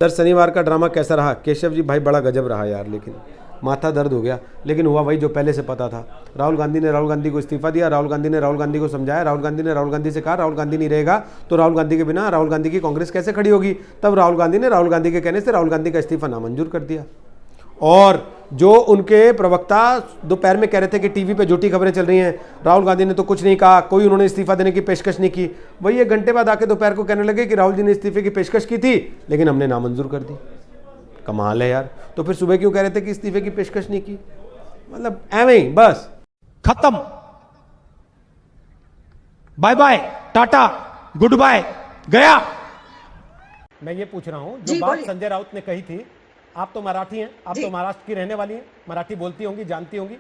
Sir शनिवार का drama कैसा रहा? केशव जी भाई बड़ा गजब रहा यार, लेकिन माथा दर्द हो गया। लेकिन हुआ वही जो पहले से पता था। राहुल गांधी ने राहुल गांधी को इस्तीफा दिया, राहुल गांधी ने राहुल गांधी को समझाया, राहुल गांधी ने राहुल गांधी से कहा राहुल गांधी नहीं रहेगा तो राहुल गांधी के बिना राहुल गांधी की कांग्रेस कैसे खड़ी होगी। तब राहुल गांधी ने राहुल गांधी के कहने से राहुल गांधी का इस्तीफा नामंजूर कर दिया। और जो उनके प्रवक्ता दोपहर में कह रहे थे कि टीवी पे झूठी खबरें चल रही हैं, राहुल गांधी ने तो कुछ नहीं कहा, कोई उन्होंने इस्तीफा देने की पेशकश नहीं की, वही एक घंटे बाद आके दोपहर को कहने लगे कि राहुल जी ने इस्तीफे की पेशकश की थी लेकिन हमने नामंजूर कर दी। कमाल है यार। तो फिर सुबह क्यों कह रहे थे कि इस्तीफे की पेशकश नहीं की? मतलब एवं ही बस खत्म, bye bye, tata, good bye, गया। मैं ये पूछ रहा हूं, जो बात संजय राउत ने कही थी, आप तो मराठी हैं, आप तो महाराष्ट्र की रहने वाली हैं, मराठी बोलती होंगी, जानती होंगी,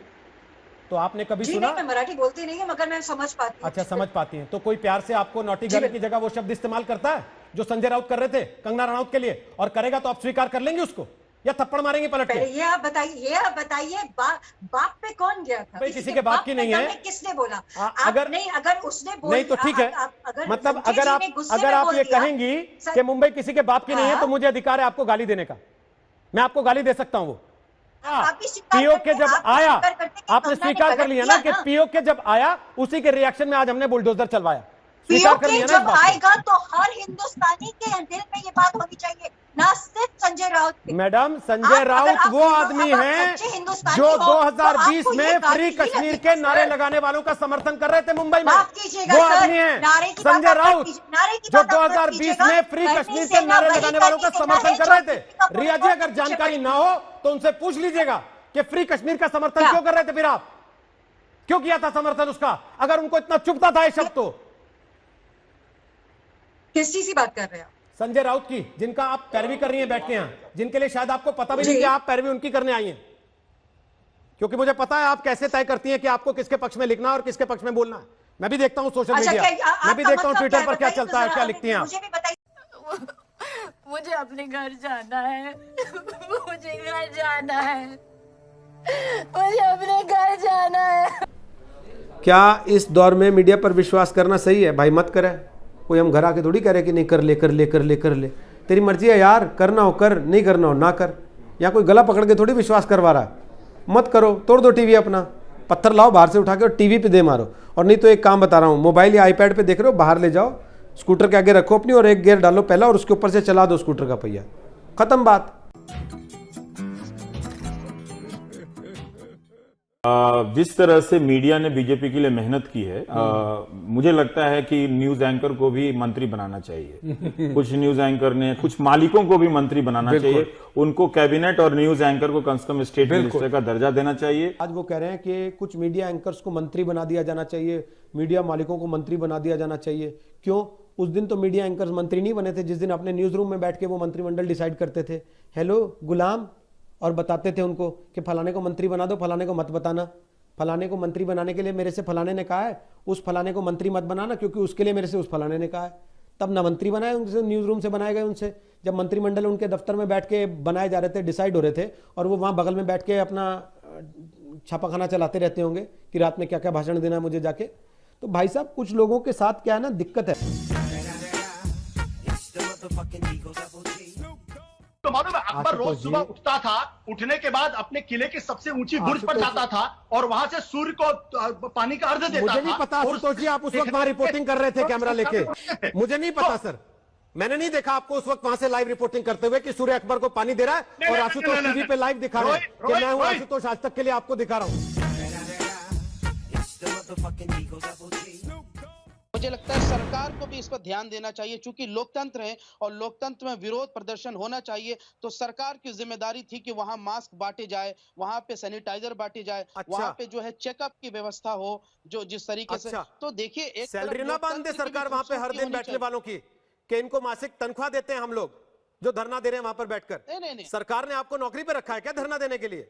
तो आपने कभी सुना? नहीं, मैं मराठी बोलती नहीं है मगर मैं समझ पाती हूँ। अच्छा, समझ पाती हैं। तो कोई प्यार से आपको नौटी गर्ल की जगह वो शब्द इस्तेमाल करता है जो संजय राउत कर रहे थे कंगना रनौत के लिए, और करेगा तो आप स्वीकार कर लेंगे उसको या थप्पड़ मारेंगे पलट के? ये आप बताइए बाप पे कौन गया था? भाई किसी के बाप की नहीं है। किसने बोला? अगर उसने नहीं तो ठीक है, मतलब अगर आप ये कहेंगी कि मुंबई किसी के बाप की नहीं है तो मुझे अधिकार है आपको गाली देने का, मैं आपको गाली दे सकता हूं। वो पीओ के जब आया, आपने स्वीकार कर लिया ना कि पीओ के जब आया उसी के रिएक्शन में आज हमने बुलडोजर चलवाया। स्वीकार कर लिया ना? जब आएगा तो हर हिंदुस्तानी के दिल में ये बात होनी चाहिए, ना सिर्फ संजय राउत। मैडम, संजय राउत वो आदमी हैं जो 2020 में फ्री कश्मीर के नारे लगाने वालों का समर्थन कर रहे थे मुंबई में। वो आदमी हैं संजय राउत जो 2020 में फ्री कश्मीर के नारे लगाने वालों का समर्थन कर रहे थे। रिया जी, अगर जानकारी ना हो तो उनसे पूछ लीजिएगा कि फ्री कश्मीर का समर्थन क्यों कर रहे थे, फिर आप क्यों किया था समर्थन उसका, अगर उनको इतना चुभता था ये शब्द तो। किस चीज की बात कर रहे हैं? संजय राउत की, जिनका आप पैरवी कर रही हैं बैठ के यहां, जिनके लिए शायद आपको पता भी नहीं कि आप पैरवी उनकी करने आई हैं, क्योंकि मुझे पता है आप कैसे तय करती हैं कि आपको किसके पक्ष में लिखना और किसके पक्ष में बोलना है। मैं भी देखता हूं सोशल मीडिया, मैं भी देखता हूं ट्विटर पर क्या चलता है, क्या लिखती हैं आप। मुझे अपने घर जाना है, मुझे घर जाना है, मुझे अपने घर जाना है। क्या इस दौर में मीडिया पर विश्वास करना सही है? भाई मत करे, कोई हम घर आके थोड़ी कह रहे कि नहीं कर ले कर ले कर ले कर ले, तेरी मर्जी है यार, करना हो कर, नहीं करना हो ना कर। या कोई गला पकड़ के थोड़ी विश्वास करवा रहा है। मत करो, तोड़ दो टीवी अपना, पत्थर लाओ बाहर से उठा के और टीवी पे दे मारो। और नहीं तो एक काम बता रहा हूँ, मोबाइल या आईपैड पे देख रहे हो, बाहर ले जाओ, स्कूटर के आगे रखो अपनी और एक गियर डालो पहला और उसके ऊपर से चला दो स्कूटर का पहिया, खत्म बात। जिस तरह से मीडिया ने बीजेपी के लिए मेहनत की है, मुझे लगता है कि न्यूज एंकर को भी मंत्री बनाना चाहिए। कुछ न्यूज एंकर ने, कुछ मालिकों को भी मंत्री बनाना चाहिए, उनको कैबिनेट और न्यूज एंकर को कम से कम स्टेट मिनिस्टर का दर्जा देना चाहिए। आज वो कह रहे हैं कि कुछ मीडिया एंकर्स को मंत्री बना दिया जाना चाहिए, मीडिया मालिकों को मंत्री बना दिया जाना चाहिए। क्यों? उस दिन तो मीडिया एंकर्स मंत्री नहीं बने थे जिस दिन अपने न्यूज रूम में बैठ के वो मंत्रिमंडल डिसाइड करते थे, हेलो गुलाम, और बताते थे उनको कि फलाने को मंत्री बना दो, फलाने को मत बताना। फलाने को मंत्री बनाने के लिए मेरे से फलाने ने कहा है, उस फलाने को मंत्री मत बनाना क्योंकि उसके लिए मेरे से उस फलाने ने कहा है। तब ना मंत्री बनाए उनसे, न्यूज रूम से बनाए गए उनसे, जब मंत्रिमंडल उनके दफ्तर में बैठ के बनाए जा रहे थे, डिसाइड हो रहे थे, और वो वहाँ बगल में बैठ के अपना छापाखाना चलाते रहते होंगे कि रात में क्या क्या भाषण देना है मुझे जाके। तो भाई साहब, कुछ लोगों के साथ क्या है ना, दिक्कत है। तो मालूम है, अकबर रोज सुबह उठता था, उठने के बाद अपने किले की सबसे ऊंची बुर्ज पर जाता था और वहां से सूर्य को पानी का अर्घ देता था। मुझे नहीं पता आशुतोष जी, आप उस वक्त वहां रिपोर्टिंग कर रहे थे कैमरा लेके, मुझे नहीं पता सर, मैंने नहीं देखा आपको उस वक्त वहां से लाइव रिपोर्टिंग करते हुए कि सूर्य अकबर को पानी दे रहा है और आशुतोष टीवी पे लाइव दिखा रहे हैं कि मैं हूं आशुतोष आज तक के लिए आपको दिखा रहा हूं। मुझे लगता है सरकार को भी इस पर ध्यान देना चाहिए, चूंकि लोकतंत्र है और लोकतंत्र में विरोध प्रदर्शन होना चाहिए। तो सरकार की जिम्मेदारी थी कि वहां मास्क बांटे जाए, वहां पे सैनिटाइजर बांटे जाए, वहां पे जो है चेकअप की व्यवस्था हो, जो जिस तरीके से। तो देखिए, एक सैलरी ना बांध दे सरकार वहां पे हर दिन बैठने वालों की, कि इनको मासिक तनख्वाह देते हैं हम लोग जो धरना दे रहे हैं वहां पर बैठकर। नहीं, सरकार ने आपको नौकरी पे रखा है क्या धरना देने के लिए?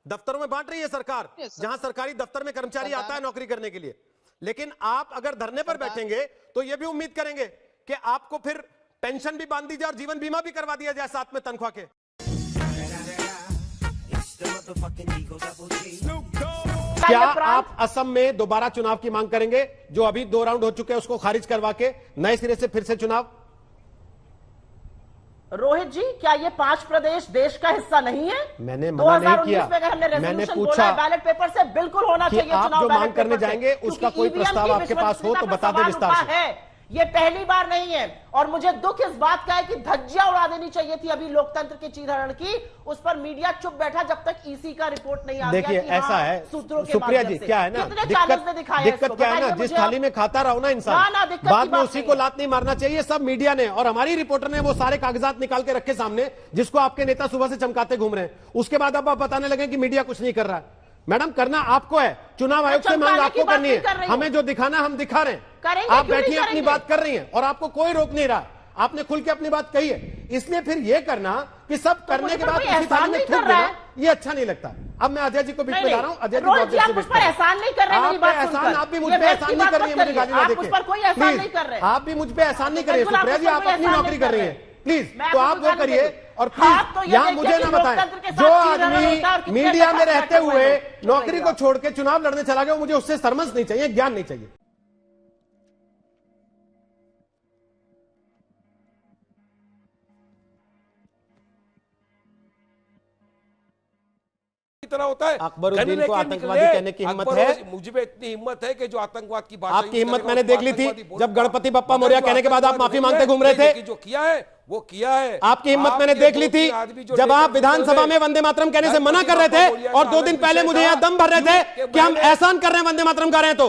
दफ्तरों में बांट रही है सरकार, जहां सरकारी दफ्तर में कर्मचारी आता है नौकरी करने के लिए। लेकिन आप अगर धरने पर बैठेंगे तो यह भी उम्मीद करेंगे कि आपको फिर पेंशन भी बांध दी जाए और जीवन बीमा भी करवा दिया जाए साथ में तनख्वाह के। क्या आप असम में दोबारा चुनाव की मांग करेंगे? जो अभी 2 राउंड हो चुके हैं उसको खारिज करवा के नए सिरे से फिर से चुनाव? रोहित जी, क्या ये 5 प्रदेश देश का हिस्सा नहीं है? मैंने मना नहीं 2019 किया। में अगर हमने मैंने रेजोल्यूशन पूछा बोला है बैलेट पेपर से बिल्कुल होना कि चाहिए आप चुनाव जो बैलेट मांग करने पेपर से, जाएंगे, उसका क्योंकि कोई ईवीएम प्रस्ताव की आपके पास हो तो विश्वसनीयता बता का दें सवाल विस्तार उठा से। है। ये पहली बार नहीं है और मुझे दुख इस बात का है कि धज्जियां उड़ा देनी चाहिए थी अभी लोकतंत्र के चीरहरण की। उस पर मीडिया चुप बैठा जब तक ईसी का रिपोर्ट नहीं आ गया। देखिए कि ऐसा हाँ, है सूत्रों के सुप्रिया माध्यम जी, से। क्या है ना, कितने चैनल्स में दिखाया दिक्कत इसको? क्या है ना, बताइए जिस मुझे थाली आप। में खाता रहो ना ना, इंसान, दिक्कत बाद की में बात उसी नहीं को है। लात नहीं मारना चाहिए। सब मीडिया ने और हमारी रिपोर्टर ने वो सारे कागजात निकाल के रखे सामने, जिसको आपके नेता सुबह से चमकाते घूम रहे हैं। उसके बाद अब आप बताने लगे कि मीडिया कुछ नहीं कर रहा है। मैडम, करना आपको है, चुनाव आयोग से मांग आपको करनी है। हमें जो दिखाना हम दिखा रहे हैं, आप बैठिए अपनी बात कर रही हैं और आपको कोई रोक नहीं रहा। आपने खुल के अपनी बात कही है, इसलिए फिर ये करना कि सब करने के बाद उसी थाली में थूक देना, ये अच्छा नहीं लगता। अब मैं अजय जी को बीच में ला रहा हूं। अजय जी बहुत देर से मुझ पर एहसान नहीं कर रहे हैं मेरी बात एहसान, सुनकर। आप भी मुझ ये पे एहसान नहीं कर रही है मुझे गाली ना आप देके। मुझ पर कोई एहसान नहीं कर रहे। आप भी मुझ पे एहसान नहीं कर रही है बिल्कुल, सुप्रिया जी, आप कोई अपनी एहसान नौकरी नहीं कर कर रही रहे। है। प्लीज मैं तो आपको आप वो गाली करिए नहीं और आप तो प्लीज ये यहाँ देखिए मुझे कि ना बताएं लोकतंत्र के साथ जो चीरहरण होता है और आदमी कितने मीडिया में तक रहते बैठे हुए हुए हैं। नौकरी को छोड़ के चुनाव लड़ने चला गया, मुझे उससे सरमस नहीं चाहिए, ज्ञान नहीं चाहिए। तरह होता है। अकबरुद्दीन गन को लेके आतंकवादी निकले। कहने की हिम्मत अकबर है? मुझ में इतनी हिम्मत है कि जो आतंकवाद की भाषा आपकी यूज हिम्मत करेगा, मैंने उसको देख ली थी आतंकवादी बोलूंगा। जब गणपति बप्पा मगर मौर्य जो कहने के बाद आप आतंकवाद माफी नहीं मांगते है, घूम रहे थे। देखिए जो किया है वो किया है। आपकी हिम्मत मैंने आपके देख ली दो थी तीन आदमी जो जब आप लेकर विधानसभा निकल में गए। वंदे मातरम कहने से मना गणपति कर रहे बप्पा थे मौर्य और का 2 दिन अलग पहले विषय मुझे था। यहाँ दम भर रहे थे कि कि हम मैंने- एहसान कर रहे हैं वंदे मातरम गा रहे हैं। तो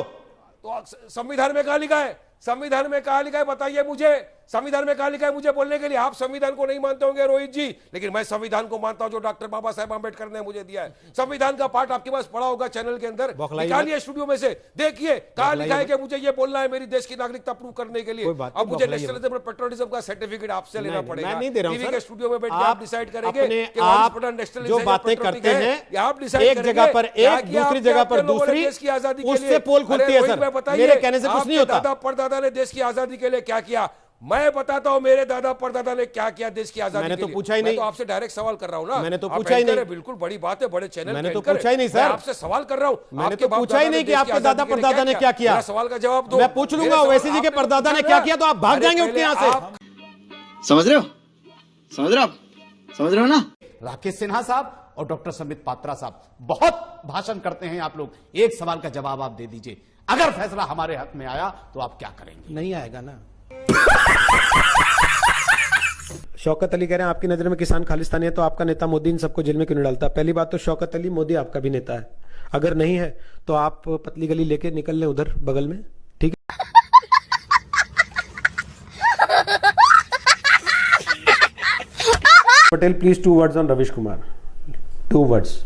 संविधान में कहा लिखा है? संविधान में कहा लिखा है बताइए मुझे। संविधान में कहा लिखा है मुझे बोलने के लिए? आप संविधान को नहीं मानते होंगे रोहित जी, लेकिन मैं संविधान को मानता हूं जो डॉक्टर बाबा साहेब आंबेडकर ने मुझे दिया है। संविधान का पाठ आपके पास पड़ा होगा चैनल के अंदर, निकालिए स्टूडियो में से, देखिए कहा लिखा है कि मुझे ये बोलना है मेरी देश की नागरिकता प्रूव करने के लिए। अब मुझे नेशनलिज्म और पेट्रियटिज्म का सर्टिफिकेट आपसे लेना पड़ेगा। मैं नहीं दे रहा हूं टीवी सर। के स्टूडियो में बैठ के आप डिसाइड करेंगे अपने कि आप नेशनलिज्म जो बातें करते हैं आप डिसाइड एक जगह पर एक, दूसरी जगह पर दूसरी, उससे पोल खुलती है सर। मेरे कहने से कुछ नहीं होता। दादा परदादा ने देश की आजादी के लिए क्या किया? मैं बताता हूं मेरे दादा परदादा ने क्या किया देश की आजादी के लिए। मैंने तो पूछा ही नहीं। मैं तो आपसे डायरेक्ट सवाल कर रहा हूं ना। मैंने तो आप पूछा ही एंकर नहीं। है, बिल्कुल बड़ी बात है, बड़े चैनल मैंने के तो एंकर पूछा ही है। नहीं मैं सर। आपसे सवाल कर रहा हूं। मैंने आपके तो बाप पूछा ही दादा नहीं ने कि देश की आपके दादा आजादी के लिए परदादा ने क्या किया। मेरा सवाल का जवाब दो। मैं पूछ लूंगा मेरे ओवैसी जी सवाल के आपने परदादा ने पूछा क्या ना। किया तो आप भाग अरे जाएंगे उठ के पहले यहाँ से। आप- समझ रहे हो? समझ रहे हो आप? समझ रहे हो ना? राकेश सिन्हा साहब और डॉक्टर संबित पात्रा साहब बहुत भाषण करते हैं आप लोग। एक सवाल का जवाब आप दे दीजिए, अगर फैसला हमारे हक में आया तो आप क्या करेंगे? नहीं आएगा ना। शौकत अली कह रहे हैं आपकी नजर में किसान खालिस्तानी है तो आपका नेता मोदी इन सबको जेल में क्यों नहीं डालता? पहली बात तो शौकत अली, मोदी आपका भी नेता है। अगर नहीं है तो आप पतली गली लेके निकल लें उधर बगल में, ठीक है? Patel please 2 words on Ravish Kumar, 2 words,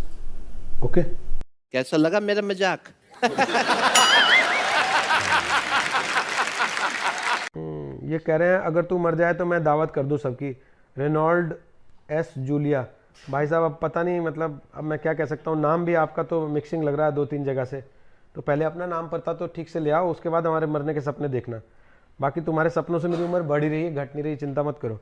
okay? कैसा लगा मेरा मजाक? ये कह रहे हैं अगर तू मर जाए तो मैं दावत कर दूं सबकी। रेनॉल्ड एस जूलिया, भाई साहब अब पता नहीं, मतलब अब मैं क्या कह सकता हूँ। नाम भी आपका तो मिक्सिंग लग रहा है 2-3 जगह से। तो पहले अपना नाम पता तो ठीक से ले आओ, उसके बाद हमारे मरने के सपने देखना। बाकी तुम्हारे सपनों से मेरी उम्र बढ़ ही रही है, घट नहीं रही, चिंता मत करो।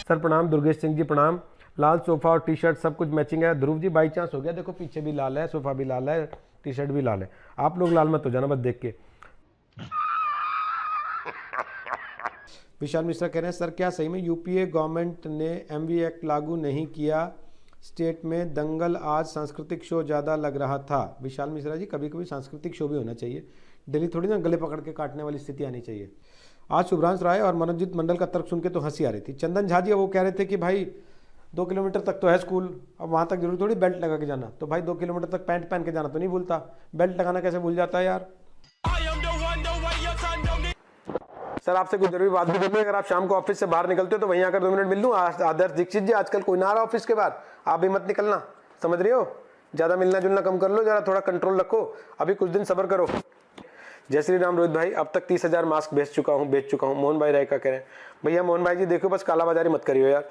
सर प्रणाम। दुर्गेश सिंह जी प्रणाम। लाल सोफा और टी शर्ट सब कुछ मैचिंग है। ध्रुव जी बाई चांस हो गया, देखो पीछे भी लाल है, सोफा भी लाल है, टी शर्ट भी लाल है। आप लोग लाल मत हो जाना बस देख के। विशाल मिश्रा कह रहे हैं सर क्या सही में यूपीए गवर्नमेंट ने एमवी एक्ट लागू नहीं किया? स्टेट में दंगल आज सांस्कृतिक शो ज़्यादा लग रहा था। विशाल मिश्रा जी कभी कभी सांस्कृतिक शो भी होना चाहिए, डेली थोड़ी ना गले पकड़ के काटने वाली स्थिति आनी चाहिए। आज शुभ्रांश राय और मनोजीत मंडल का तर्क सुन के तो हंसी आ रही थी। चंदन झा जी वो कह रहे थे कि भाई 2 किलोमीटर तक तो है स्कूल, अब वहाँ तक जरूरी थोड़ी बेल्ट लगा के जाना। तो भाई 2 किलोमीटर तक पैंट पहन के जाना तो नहीं भूलता, बेल्ट लगाना कैसे भूल जाता है यार? सर आपसे कुछ जरूरी बात भी करनी है, अगर आप शाम को ऑफिस से बाहर निकलते हो तो वहीं आकर 2 मिनट मिल लूँ। आदर्श दीक्षित जी आजकल कोई ना आ रहा ऑफिस के बाहर, आप भी मत निकलना, समझ रही हो? ज़्यादा मिलना जुलना कम कर लो, ज़रा थोड़ा कंट्रोल रखो, अभी कुछ दिन सब्र करो। जय श्री राम रोहित भाई, अब तक 30,000 मास्क बेच चुका हूँ। मोहन भाई राय का कह रहे हैं। भैया मोहन भाई जी देखो बस कालाबाजारी मत करियो यार।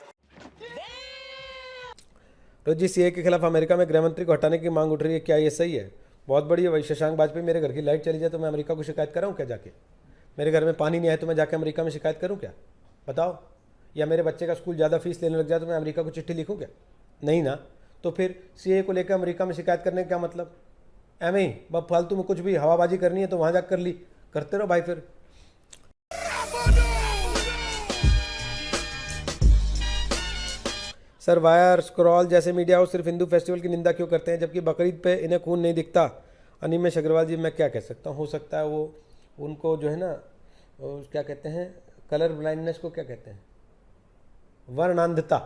तो जी सीए के खिलाफ अमेरिका में गृह मंत्री को हटाने की मांग उठ रही है, क्या ये सही है? बहुत बढ़िया भाई। शशांक वाजपेयी, मेरे घर की लाइट चली जाए तो मैं अमेरिका को शिकायत कराऊँ क्या जाके? मेरे घर में पानी नहीं आए तो मैं जाके अमेरिका में शिकायत करूँ क्या? बताओ। या मेरे बच्चे का स्कूल ज़्यादा फीस लेने लग जाए तो मैं अमेरिका को चिट्ठी लिखूँ क्या? नहीं ना। तो फिर सीए को लेकर अमेरिका में शिकायत करने का क्या मतलब? एम ही बस फालतू में कुछ भी हवाबाजी करनी है तो वहाँ जाकर कर ली, करते रहो भाई। फिर सर वायर स्क्रॉल जैसे मीडिया हाउस सिर्फ हिंदू फेस्टिवल की निंदा क्यों करते हैं जबकि बकरीद पे इन्हें खून नहीं दिखता? अनिमेश अग्रवाल जी, मैं क्या कह सकता हूँ, हो सकता है वो उनको जो है ना क्या कहते हैं, कलर ब्लाइंडनेस को क्या कहते हैं, वर्णांधता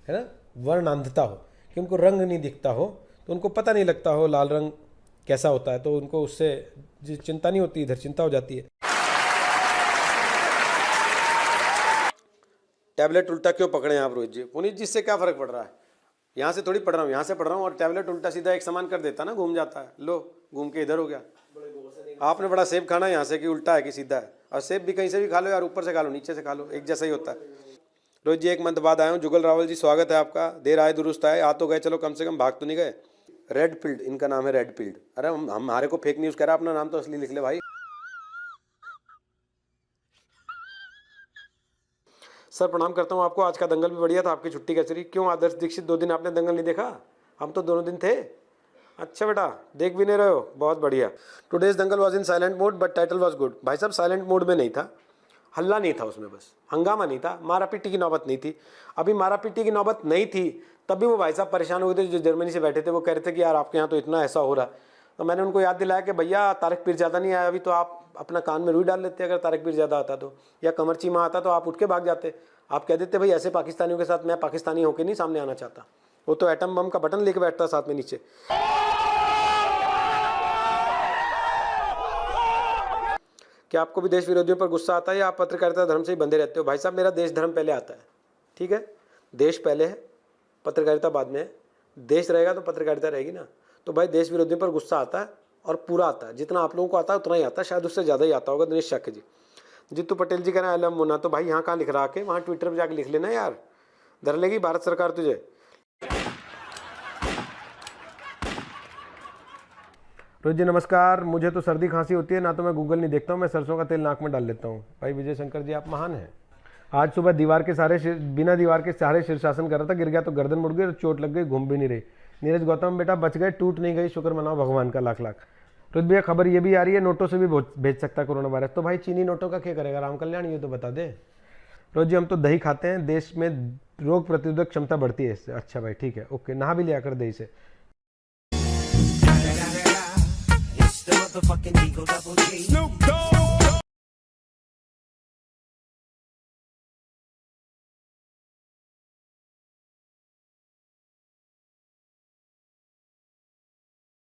है ना, वर्णांधता हो कि उनको रंग नहीं दिखता हो, तो उनको पता नहीं लगता हो लाल रंग कैसा होता है, तो उनको उससे चिंता नहीं होती, इधर चिंता हो जाती है। टैबलेट उल्टा क्यों पकड़े हैं आप रोहित जी? पुनीत जी, इससे क्या फर्क पड़ रहा है? यहाँ से थोड़ी पढ़ रहा हूँ, यहाँ से पढ़ रहा हूँ, और टैबलेट उल्टा सीधा एक समान कर देता ना, घूम जाता है, लो घूम के इधर हो गया। आपने बड़ा सेब खाना है यहाँ से कि उल्टा है कि सीधा है? और सेब भी कहीं से भी खा लो यार, ऊपर से खा लो नीचे से खा लो, एक जैसा ही होता है। रोहित जी, 1 मंथ बाद आया हूँ। जुगल रावल जी, स्वागत है आपका। देर आए दुरुस्त आए, आ तो गए, चलो कम से कम भाग तो नहीं गए। रेड पिल्ड इनका नाम है, रेड पिल्ड। अरे हमारे को फेक न्यूज़ कह रहा है, अपना नाम तो असली लिख ले भाई। सर प्रणाम करता हूँ आपको, आज का दंगल भी बढ़िया था, आपकी छुट्टी कैसी रही? क्यों आदर्श दीक्षित 2 दिन आपने दंगल नहीं देखा? हम तो दोनों दिन थे। अच्छा बेटा, देख भी नहीं रहे हो, बहुत बढ़िया। Today's Dangal was in silent mode but title was good. भाई साहब साइलेंट मोड में नहीं था, हल्ला नहीं था उसमें, बस हंगामा नहीं था, मारा पीटी की नौबत नहीं थी। अभी मारा पीटी की नौबत नहीं थी तब भी वो भाई साहब परेशान हो गए थे, जो जर्मनी से बैठे थे, वो कह रहे थे कि यार आपके यहाँ तो इतना ऐसा हो रहा है। तो मैंने उनको याद दिलाया कि भैया तारिक पीरजादा नहीं आया अभी, तो आप अपना कान में रुई डाल लेते अगर तारिक पीरजादा आता तो, या कमर चीमा आता तो आप उठ के भाग जाते। आप कह देते भाई ऐसे पाकिस्तानियों के साथ मैं पाकिस्तानी होकर नहीं सामने आना चाहता। वो तो एटम बम का बटन लेके बैठता साथ में नीचे। क्या आपको भी देश विरोधियों पर गुस्सा आता है या आप पत्रकारिता धर्म से ही बंधे रहते हो? भाई साहब मेरा देश धर्म पहले आता है, ठीक है, देश पहले है, पत्रकारिता बाद में है। देश रहेगा तो पत्रकारिता रहेगी ना। तो भाई देश विरोधियों पर गुस्सा आता है और पूरा आता है, जितना आप लोगों को आता है उतना ही आता है, शायद उससे ज़्यादा ही आता होगा। दिनेश शाक्य जी, जितू पटेल जी कह रहे हैं अलम मुना, तो भाई यहाँ कहाँ लिख रहा के, वहाँ ट्विटर पर जाके लिख लेना यार, धर लेगी भारत सरकार तुझे। रोहित जी नमस्कार, मुझे तो सर्दी खांसी होती है ना, तो मैं गूगल नहीं देखता हूँ, मैं सरसों का तेल नाक में डाल लेता हूँ। भाई विजय शंकर जी आप महान हैं। आज सुबह बिना दीवार के सहारे शीर्षासन कर रहा था, गिर गया तो गर्दन मुड़ गई और चोट लग गई, घूम भी नहीं रही। नीरज गौतम बेटा बच गए, टूट नहीं गई, शुक्र मनाओ भगवान का लाख लाख। रोहित भैया खबर ये भी आ रही है नोटों से भी भेज सकता है कोरोना वायरस, तो भाई चीनी नोटों का क्या करेगा राम कल्याण, ये तो बता दे। रोहित जी हम तो दही खाते हैं, देश में रोग प्रतिरोधक क्षमता बढ़ती है इससे। अच्छा भाई ठीक है, ओके, नहा भी लिया कर दही से। Snoop Dogg